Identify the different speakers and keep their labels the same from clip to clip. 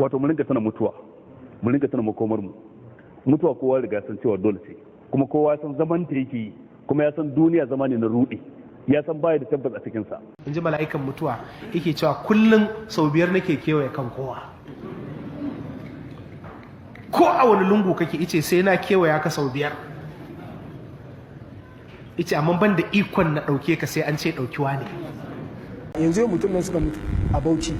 Speaker 1: wato mu rinka tana mutuwa, mu rinka tana makomar mu. Mutuwa kowa riga san cewa dole ce, kuma kowa san zaman ta yake yi, kuma ya san duniya zama ne na rudi, ya san baya da tabbas a cikin sa.
Speaker 2: In ji mala'ikan mutuwa yake cewa kullum sau 5 nake kewaye kan kowa, ko a wani lungu kake ice sai na kewaya ka sau 5. Ice amma ban da ikon na ɗauke ka sai an ce ɗaukiwa ne.
Speaker 3: Yanzu mutum nan suka mutu a Bauchi,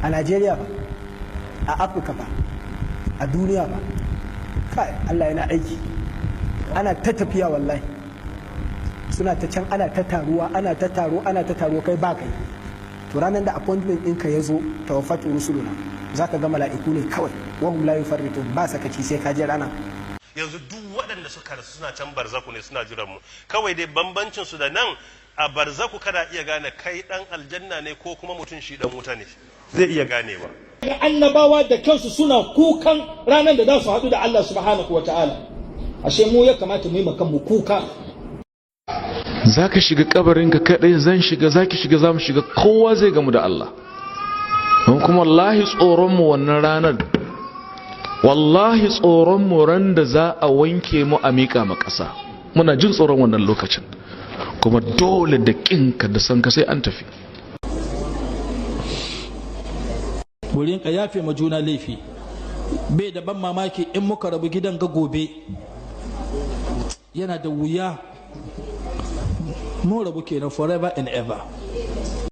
Speaker 3: a Najeriya ba, a Afirka ba, a duniya ba. Kai Allah yana aiki, ana ta tafiya wallahi, suna ta can ana ta taruwa, ana ta taro kai ba kai. To ranar da appointment ɗinka ya zo tawaffatu rusuluna, za ka ga mala'iku ne kawai, wahum la yufarritun, ba sakaci sai ka je rana.
Speaker 4: Yanzu duk waɗanda suka rasu suna can barzaku ne, suna jiran mu. Kawai dai bambancin su da nan, a barzaku kada iya gane kai dan aljanna ne ko kuma mutum shi dan wuta ne, zai iya ganewa.
Speaker 5: Annabawa da kansu suna kukan ranar da za su haɗu da Allah subhanahu wa ta'ala. Ashe mu ya kamata mu yi mu kuka.
Speaker 6: Za ka shiga kabarinka kaɗai, zan shiga, za ki shiga, za mu shiga, kowa zai gamu da Allah. Don kuma wallahi tsoronmu wannan ranar, wallahi tsoronmu ran da za a wanke mu a miƙa ma ƙasa. Muna jin tsoron wannan lokacin, kuma dole da ƙinka da sanka sai an tafi.
Speaker 5: Wurin ka yafe ma juna laifi, bai da ban mamaki in muka rabu gidan ga gobe, yana da wuya mun rabu kenan forever and ever.